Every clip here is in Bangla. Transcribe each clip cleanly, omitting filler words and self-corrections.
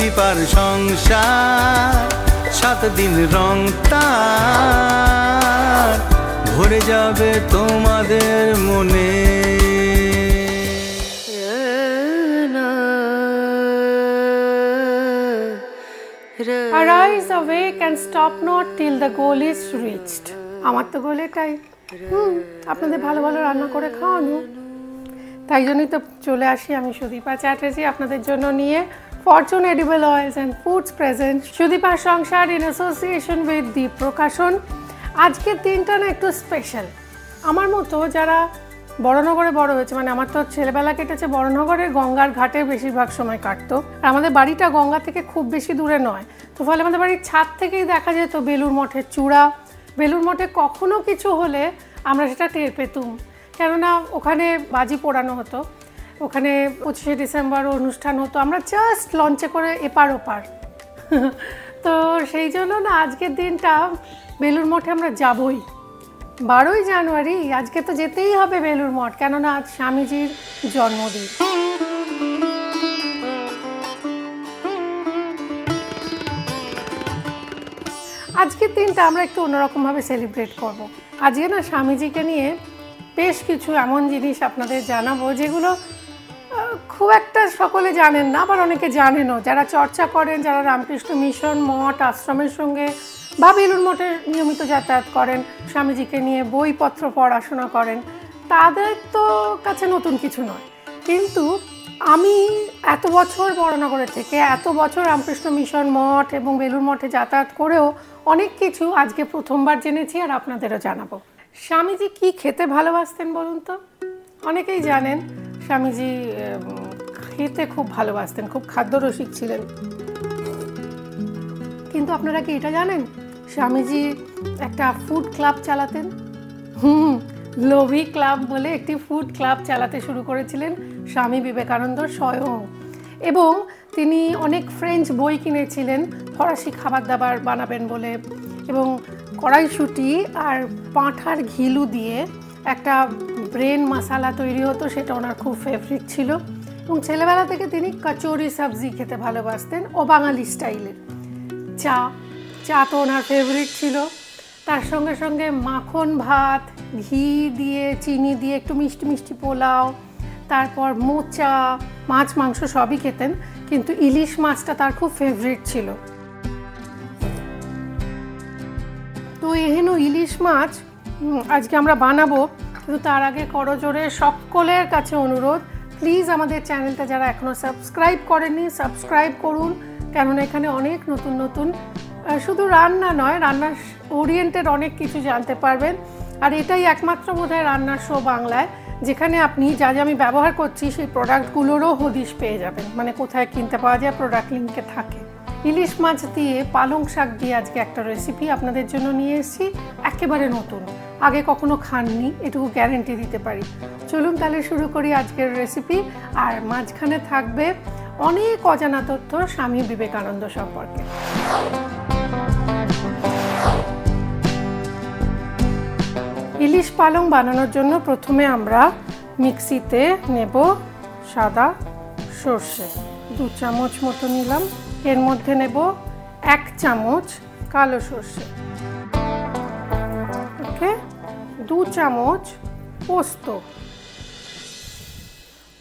সুদীপার সংসার 7 দিন রং তার ভরে যাবে তোমাদের মনে। Arise, awake and stop not till the goal is reached. আমার তো গোল এটাই, আপনাদের ভালো ভালো রান্না করে খাওয়ানো। তাই জন্যই তো চলে আসি আমি সুদীপা চ্যাটার্জি আপনাদের জন্য নিয়ে Fortune edible oils and foods present সুদীপার সংসার in association with Deep Prakashan. আজকের দিনটা না একটু স্পেশাল। আমার মতো যারা বড়নগরে বড় হয়েছে, মানে আমার তো ছেলেবেলা কেটেছে বড়নগরের গঙ্গার ঘাটে বেশিরভাগ সময় কাটতো। আর আমাদের বাড়িটা গঙ্গা থেকে খুব বেশি দূরে নয়, তো ফলে আমাদের বাড়ির ছাদ থেকেই দেখা যেত বেলুড় মঠের চূড়া। বেলুড় মঠে কখনো কিছু হলে আমরা সেটা টের পেতুম, কেননা ওখানে বাজি পোড়ানো হতো, ওখানে 25শে ডিসেম্বর অনুষ্ঠান হতো, আমরা জাস্ট লঞ্চে করে এপার ওপার। তো সেই জন্য না আজকের দিনটা বেলুড় মঠে আমরা যাবই। 12ই জানুয়ারি আজকে তো যেতেই হবে বেলুড় মঠ, কেননা আজ স্বামীজির জন্মদিন। আজকের দিনটা আমরা একটু অন্যরকমভাবে সেলিব্রেট করব। আজকে না স্বামীজিকে নিয়ে বেশ কিছু এমন জিনিস আপনাদের জানাবো যেগুলো খুব একটা সকলে জানেন না, আবার অনেকে জানেনও। যারা চর্চা করেন, যারা রামকৃষ্ণ মিশন মঠ আশ্রমের সঙ্গে বা বেলুড় মঠে নিয়মিত যাতায়াত করেন, স্বামীজিকে নিয়ে বইপত্র পড়াশোনা করেন, তাদের তো কাছে নতুন কিছু নয়। কিন্তু আমি এত বছর বড়নগরে থেকে, এত বছর রামকৃষ্ণ মিশন মঠ এবং বেলুড় মঠে যাতায়াত করেও অনেক কিছু আজকে প্রথমবার জেনেছি আর আপনাদেরও জানাবো। স্বামীজি কি খেতে ভালোবাসতেন বলুন তো? অনেকেই জানেন স্বামীজি খেতে খুব ভালোবাসতেন, খুব খাদ্যরসিক ছিলেন। কিন্তু আপনারা কি এটা জানেন স্বামীজি একটা ফুড ক্লাব চালাতেন? লোভী ক্লাব বলে একটি ফুড ক্লাব চালাতে শুরু করেছিলেন স্বামী বিবেকানন্দ স্বয়ং। এবং তিনি অনেক ফ্রেঞ্চ বই কিনেছিলেন ফরাসি খাবার দাবার বানাবেন বলে, এবং কড়াইশুঁটি আর পাঁঠার ঘিলু দিয়ে একটা ব্রেন মশালা তৈরি হতো, সেটা ওনার খুব ফেভারিট ছিল। এবং ছেলেবেলা থেকে তিনি কচুরি সবজি খেতে ভালোবাসতেন, ও বাঙালি স্টাইলের। চা তো ওনার ফেভারিট ছিল। তার সঙ্গে সঙ্গে মাখন ভাত, ঘি দিয়ে চিনি দিয়ে একটু মিষ্টি মিষ্টি পোলাও, তারপর মোচা, মাছ মাংস সবই খেতেন, কিন্তু ইলিশ মাছটা তার খুব ফেভারিট ছিল। তো এহেন ইলিশ মাছ আজকে আমরা বানাবো, কিন্তু তার আগে করজোরে সকলের কাছে অনুরোধ, প্লিজ আমাদের চ্যানেলটা যারা এখনও সাবস্ক্রাইব করেননি সাবস্ক্রাইব করুন, কেননা এখানে অনেক নতুন নতুন শুধু রান্না নয়, রান্নার ওরিয়েন্টেড অনেক কিছু জানতে পারবেন। আর এটাই একমাত্র বোধহয় রান্নার শো বাংলায় যেখানে আপনি যা যা আমি ব্যবহার করছি সেই প্রোডাক্টগুলোরও হদিশ পেয়ে যাবেন, মানে কোথায় কিনতে পাওয়া যায় প্রোডাক্ট লিঙ্কে থাকে। ইলিশ মাছ দিয়ে পালং শাক দিয়ে আজকে একটা রেসিপি আপনাদের জন্য নিয়ে এসেছি, একেবারে নতুন, আগে কখনো খাননি, এটুকু গ্যারেন্টি দিতে পারি। চলুন তাহলে শুরু করি আজকের রেসিপি। আর মাঝখানে থাকবে অনেক অজানা তথ্য স্বামী বিবেকানন্দ সম্পর্কে। ইলিশ পালং বানানোর জন্য প্রথমে আমরা মিক্সিতে নেব সাদা সর্ষে, 2 চামচ মতো নিলাম। এর মধ্যে নেব 1 চামচ কালো সর্ষে, ওকে, 2 চামচ পোস্ত।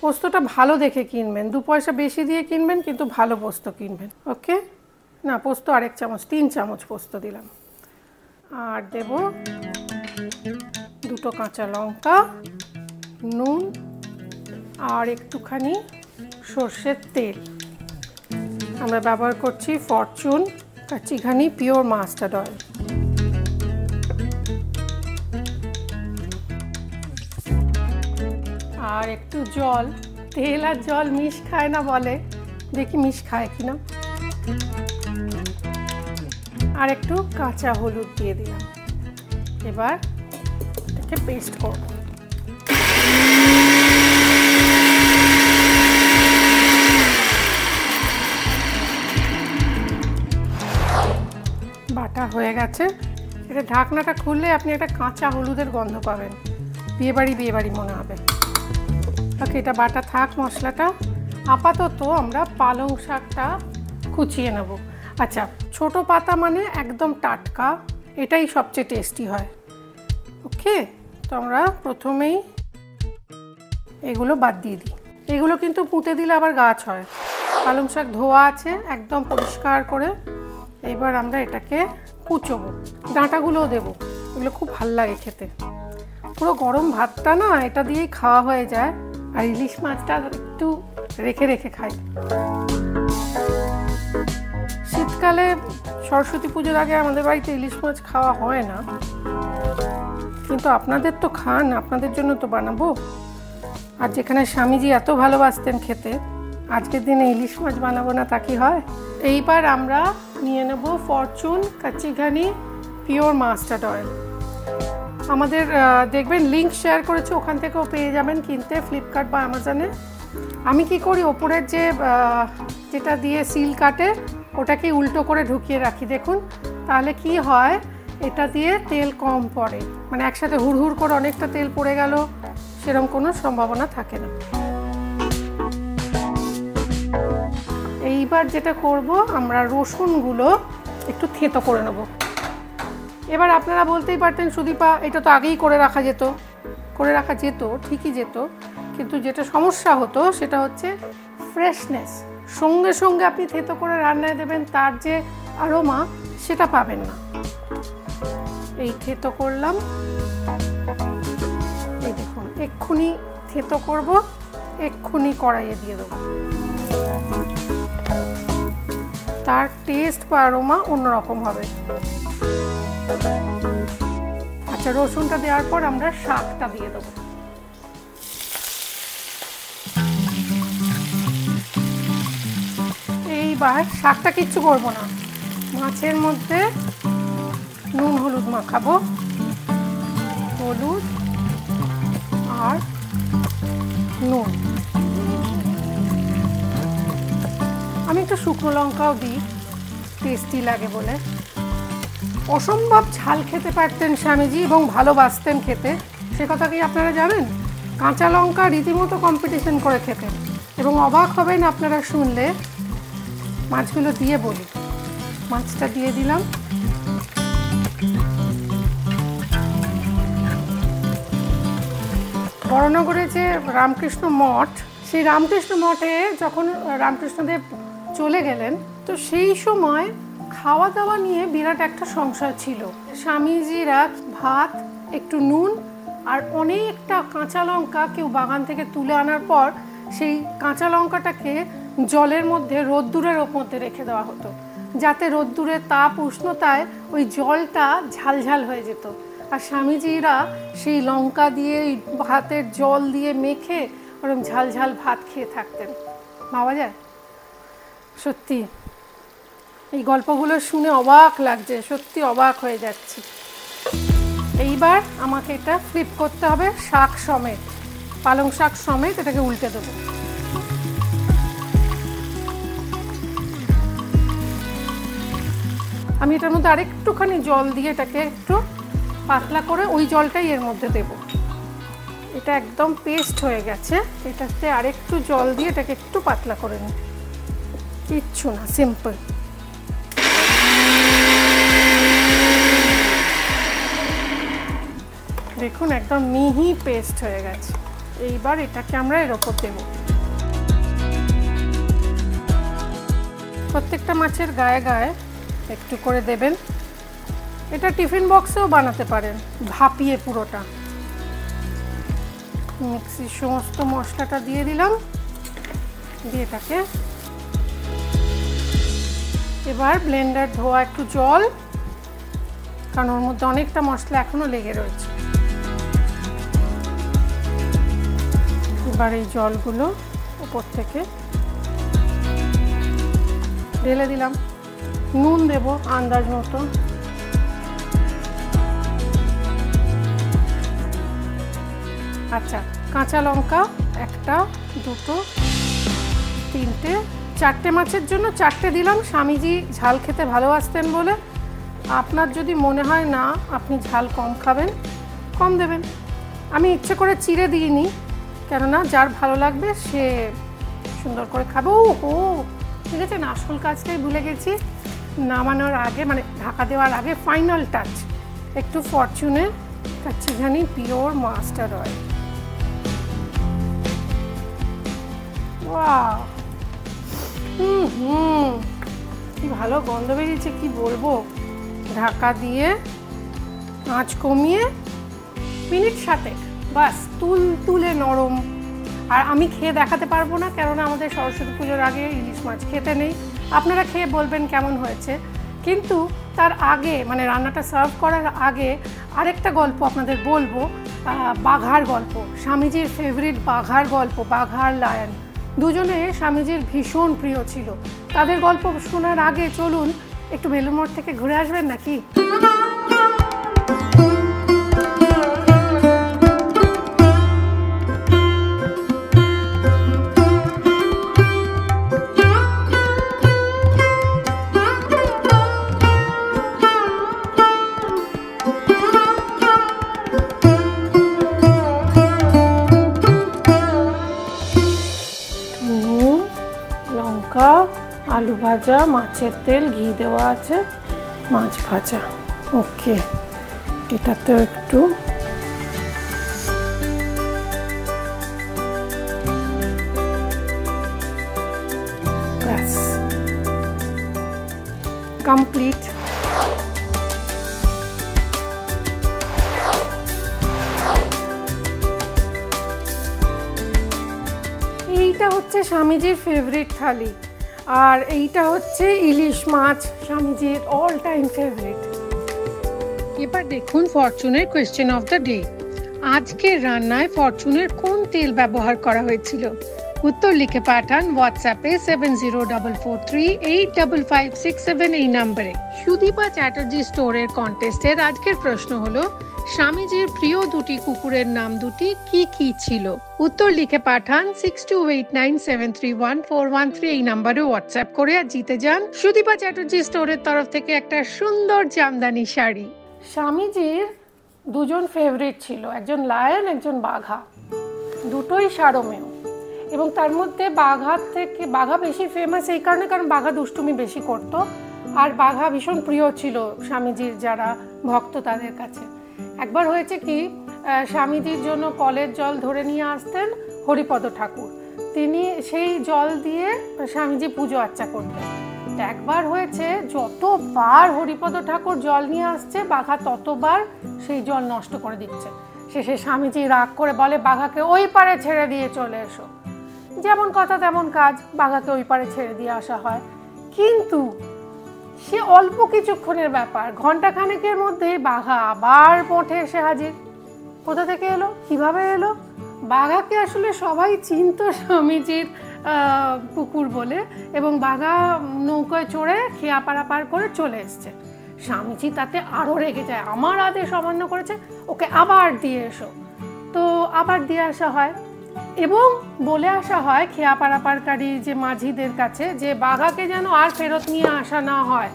পোস্তটা ভালো দেখে কিনবেন, 2 পয়সা বেশি দিয়ে কিনবেন কিন্তু ভালো পোস্ত কিনবেন, ওকে। না, পোস্ত 1 চামচ, 3 চামচ পোস্ত দিলাম। আর দেব 2 কাঁচা লঙ্কা, নুন আর একটুখানি সর্ষের তেল। আমরা ব্যবহার করছি ফরচুন কাচিঘানি পিওর মাস্টার্ড অয়েল। আর একটু জল, তেল আর জল মিশ খায় না বলে, দেখি মিশ খায় কিনা। আর একটু কাঁচা হলুদ দিয়ে দিলাম। এবার এটাকে পেস্ট করব। বাটা হয়ে গেছে। এটা ঢাকনাটা খুললে আপনি একটা কাঁচা হলুদের গন্ধ পাবেন, বিয়েবাড়ি মনে হবে। ওকে, এটা বাটা থাক মশলাটা। আপাতত আমরা পালং শাকটা কুচিয়ে নেব। আচ্ছা, ছোট পাতা মানে একদম টাটকা, এটাই সবচেয়ে টেস্টি হয়। ওকে, তো আমরা প্রথমেই এগুলো বাদ দিয়ে দিই। এগুলো কিন্তু পুঁতে দিলে আবার গাছ হয়। পালং শাক ধোয়া আছে একদম পরিষ্কার করে। এবার আমরা এটাকে কুচোবো, ডাঁটাগুলোও দেবো, এগুলো খুব ভাল লাগে খেতে। পুরো গরম ভাতটা না এটা দিয়েই খাওয়া হয়ে যায়। আর ইলিশ মাছটা একটু রেখে রেখে খাই। শীতকালে সরস্বতী পুজোর আগে আমাদের বাড়িতে ইলিশ মাছ খাওয়া হয় না, কিন্তু আপনাদের তো খান, আপনাদের জন্য তো বানাবো। আর যেখানে স্বামীজি এত ভালোবাসতেন খেতে, আজকের দিনে ইলিশ মাছ বানাবো না তা কি হয়? এইবার আমরা নিয়ে নেব ফরচুন কাচ্চি ঘানি পিওর মাস্টার্ড অয়েল। আমাদের দেখবেন লিঙ্ক শেয়ার করেছে, ওখান থেকেও পেয়ে যাবেন কিনতে, ফ্লিপকার্ট বা অ্যামাজনে। আমি কি করি, ওপরের যেটা দিয়ে সিল কাটে ওটাকে উল্টো করে ঢুকিয়ে রাখি, দেখুন। তাহলে কি হয়, এটা দিয়ে তেল কম পড়ে, মানে একসাথে হুড়হুড় করে অনেকটা তেল পড়ে গেল সেরকম কোনো সম্ভাবনা থাকে না। এইবার যেটা করব, আমরা রসুনগুলো একটু থেঁতো করে নেব। এবার আপনারা বলতেই পারতেন সুদীপা এটা তো আগেই করে রাখা যেত। ঠিকই যেত, কিন্তু যেটা সমস্যা হতো সেটা হচ্ছে ফ্রেশনেস। সঙ্গে সঙ্গে আপনি থেঁতো করে রান্নায় দেবেন, তার যে আরোমা সেটা পাবেন না। এই থেঁতো করলাম, এই দেখুন, এক্ষুনি থেঁতো করব, এক্ষুনি কড়াইয়ে দিয়ে দেবো। তার টেস্ট বা আরোমা অন্যরকম হবে। আচ্ছা, রসুনটা দেওয়ার পর আমরা শাকটা দিয়ে দেবো। এইবার শাকটা কিচ্ছু করবো না, মাছের মধ্যে নুন হলুদ মাখাবো, হলুদ আর নুন। আমি একটু শুকনো লঙ্কাও দিই, টেস্টি লাগে বলে। অসম্ভব ঝাল খেতে পারতেন স্বামীজি এবং ভালোবাসতেন খেতে, সে কথা কি আপনারা জানেন? কাঁচা লঙ্কা রীতিমতো কম্পিটিশন করে খেতেন, এবং অবাক হবেন আপনারা শুনলে। মাছগুলো দিয়ে বলি, মাছটা দিয়ে দিলাম। বড়নগরে যে রামকৃষ্ণ মঠ, সেই রামকৃষ্ণ মঠে যখন রামকৃষ্ণদেব চলে গেলেন, তো সেই সময় খাওয়া দাওয়া নিয়ে বিরাট একটা সংশয় ছিল। স্বামীজিরা ভাত, একটু নুন আর অনেকটা কাঁচা লঙ্কা কেউ বাগান থেকে তুলে আনার পর সেই কাঁচা লঙ্কাটাকে জলের মধ্যে রোদ্দুরের মধ্যে রেখে দেওয়া হতো, যাতে রোদ্দুরের তাপ উষ্ণতায় ওই জলটা ঝালঝাল হয়ে যেত। আর স্বামীজিরা সেই লঙ্কা দিয়ে ভাতের জল দিয়ে মেখে ওরকম ঝালঝাল ভাত খেয়ে থাকতেন। ভাবা যায়? সত্যি এই গল্পগুলো শুনে অবাক লাগছে, সত্যি অবাক হয়ে যাচ্ছি। এইবার আমাকে এটা ফ্লিপ করতে হবে, শাক সমেত, পালং শাক সমেত এটাকে উল্টে দেবো। আমি এটার মধ্যে আরেকটুখানি জল দিয়ে এটাকে একটু পাতলা করে ওই জলটাই এর মধ্যে দেব। এটা একদম পেস্ট হয়ে গেছে, এটাতে আরেকটু জল দিয়ে এটাকে একটু পাতলা করে নিই। কিচ্ছু না, সিম্পল। দেখুন একদম মিহি পেস্ট হয়ে গেছে। এইবার এটাকে আমরা এর ওপর দেব। প্রত্যেকটা মাছের গায়ে গায়ে একটু করে দেবেন। এটা টিফিন বক্সেও বানাতে পারেন, ভাপিয়ে পুরোটা। মিক্সির সমস্ত মশলাটা দিয়ে দিলাম, দিয়ে এটাকে এবার ব্লেন্ডার ধোয়া একটু জল, কারণ ওর মধ্যে অনেকটা মশলা এখনো লেগে রয়েছে। এবার এই জলগুলো উপর থেকে ঢেলে দিলাম। নুন দেব আন্দাজ মতো। আচ্ছা, কাঁচা লঙ্কা একটা, দুটো, তিনটে, চারটে মাছের জন্য চারটে দিলাম। স্বামীজি ঝাল খেতে ভালোবাসতেন বলে। আপনার যদি মনে হয় না আপনি ঝাল কম খাবেন, কম দেবেন। আমি ইচ্ছে করে চিড়ে দিইনি, কেননা যার ভালো লাগবে সে সুন্দর করে খাবে। ও ঠিক আছে না, আসল কাজটাই ভুলে গেছি। নামানোর আগে মানে ঢাকা দেওয়ার আগে ফাইনাল টাচ একটু ফরচুনের kachi ghani pure mustard oil. Wow, কি ভালো গন্ধ বেরিয়েছে, কি বলবো। ঢাকা দিয়ে আঁচ কমিয়ে মিনিট 7 বাস তুলে নরম। আর আমি খেয়ে দেখাতে পারবো না, কেননা আমাদের সরস্বতী পুজোর আগে ইলিশ মাছ খেতে নেই। আপনারা খেয়ে বলবেন কেমন হয়েছে। কিন্তু তার আগে মানে রান্নাটা সার্ভ করার আগে আরেকটা গল্প আপনাদের বলবো, বাঘার গল্প। স্বামীজির ফেভারিট বাঘার গল্প, বাঘার লায়ন দুজনে স্বামীজির ভীষণ প্রিয় ছিল। তাদের গল্প শোনার আগে চলুন একটু বেলুড় মঠ থেকে ঘুরে আসবেন নাকি। আলু ভাজা, মাছের তেল, ঘি দেওয়া আছে, মাছ ভাজা। ওকে, এটাতেও একটু ব্যাস কমপ্লিট। এইটা হচ্ছে স্বামীজির ফেভারিট থালি, আর এইটা হচ্ছে ইলিশ মাছ, স্বামীজির অল টাইম ফেভারিট। এবার দেখুন ফরচুনের কোয়েশ্চেন অফ দ্য ডে। আজকের রান্নায় ফরচুনের কোন তেল ব্যবহার করা হয়েছিল? উত্তর লিখে পাঠান হোয়াটসঅ্যাপে 7044385567 এই নম্বরে। সুদীপা চ্যাটার্জি স্টোরের কন্টেস্টের আজকের প্রশ্ন হলো, স্বামীজির প্রিয় দুটি কুকুরের নাম দুটি কি কি ছিল? উত্তর লিখে পাঠান 6289731413 এই নম্বরে হোয়াটসঅ্যাপ করে আর জিতে যান সুদীপা চ্যাটার্জি স্টোরের তরফ থেকে একটা সুন্দর জামদানি শাড়ি। স্বামীজির দুজন ফেভারিট ছিল, একজন লায়ন, একজন বাঘা, দুটোই সারমেয়। এবং তার মধ্যে বাঘা বেশি ফেমাস এই কারণে, কারণ বাঘা দুষ্টুমি বেশি করত, আর বাঘা ভীষণ প্রিয় ছিল স্বামীজির যারা ভক্ত তাদের কাছে। একবার হয়েছে কি, স্বামীজির জন্য কলের জল ধরে নিয়ে আসতেন হরিপদ ঠাকুর, তিনি সেই জল দিয়ে স্বামীজি পুজো আর্চা করতেন। একবার হয়েছে যতবার হরিপদ ঠাকুর জল নিয়ে আসছে বাঘা ততবার সেই জল নষ্ট করে দিচ্ছে। শেষে স্বামীজি রাগ করে বলে, বাঘাকে ওই পারে ছেড়ে দিয়ে চলে এসো। যেমন কথা তেমন কাজ, বাঘাকে ওই পারে ছেড়ে দিয়ে আসা হয়। কিন্তু সে অল্প কিছুক্ষণের ব্যাপার, ঘন্টাখানেকের মধ্যেই বাঘা আবার মঠে এসে হাজির। কোথা থেকে এলো, কিভাবে এলো? বাঘাকে আসলে সবাই চিনত স্বামীজির কুকুর বলে, এবং বাঘা নৌকায় চড়ে খেয়া পারাপার করে চলে এসছে। স্বামীজি তাতে আরও রেগে যায়, আমার আদেশ অমান্য করেছে, ওকে আবার দিয়ে এসো। তো আবার দিয়ে আসা হয় এবং বলে আসা হয় খেয়া পারাপারকারী যে মাঝিদের কাছে যে বাঘাকে যেন আর ফেরত নিয়ে আসা না হয়।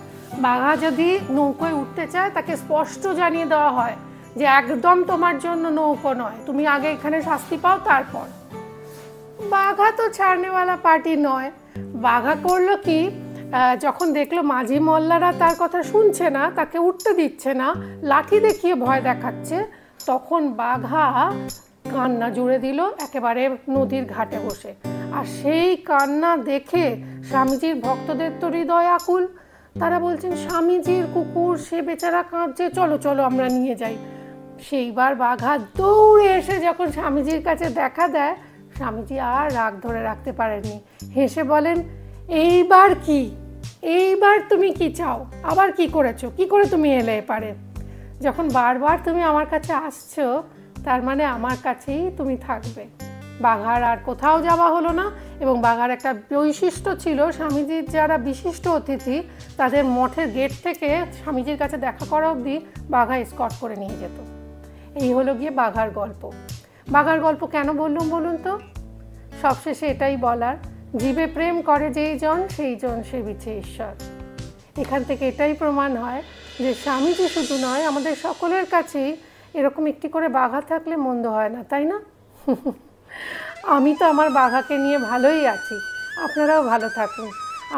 বাঘা যদি নৌকোয় উঠতে চায় তাকে স্পষ্ট জানিয়ে দেওয়া হয় যে একদম তোমার জন্য নৌকো নয়, তুমি আগে এখানে শাস্তি পাও তারপর। বাঘা তো ছাড়নেওয়ালা পার্টি নয়। বাঘা করলো কি, যখন দেখলো মাঝি মল্লারা তার কথা শুনছে না, তাকে উঠতে দিচ্ছে না, লাঠি দেখিয়ে ভয় দেখাচ্ছে, তখন বাঘা কান্না জুড়ে দিল একেবারে নদীর ঘাটে বসে। আর সেই কান্না দেখে স্বামীজির ভক্তদের তো হৃদয় আকুল। তারা বলছেন, স্বামীজির কুকুর, সে বেচারা কাঁদছে, চলো চলো আমরা নিয়ে যাই। সেইবার বাঘা দৌড়ে এসে যখন স্বামীজির কাছে দেখা দেয়, স্বামীজি আর রাগ ধরে রাখতে পারেননি, হেসে বলেন, এইবার কি, এইবার তুমি কি চাও, আবার কি করেছো, কি করে তুমি এলে এপারে? যখন বারবার তুমি আমার কাছে আসছো, তার মানে আমার কাছেই তুমি থাকবে। বাঘার আর কোথাও যাওয়া হলো না। এবং বাঘার একটা বৈশিষ্ট্য ছিল, স্বামীজির যারা বিশিষ্ট অতিথি তাদের মঠের গেট থেকে স্বামীজির কাছে দেখা করা অবধি বাঘা এসকর্ট করে নিয়ে যেত। এই হলো গিয়ে বাঘার গল্প। বাঘার গল্প কেন বললুম বলুন তো? সবশেষে এটাই বলার, জীবে প্রেম করে যেই জন, সেই জন সেবিছে ঈশ্বর। এখান থেকে এটাই প্রমাণ হয় যে স্বামীজি শুধু নয়, আমাদের সকলের কাছেই এরকম একটি করে বাঘা থাকলে মন্দ হয় না, তাই না? আমি তো আমার বাঘাকে নিয়ে ভালোই আছি, আপনারাও ভালো থাকুন।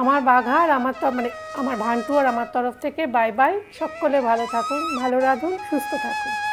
আমার বাঘা আর আমার মানে আমার ভান্টু আর আমার তরফ থেকে বাই বাই। সকলে ভালো থাকুন, ভালো রাখুন, সুস্থ থাকুন।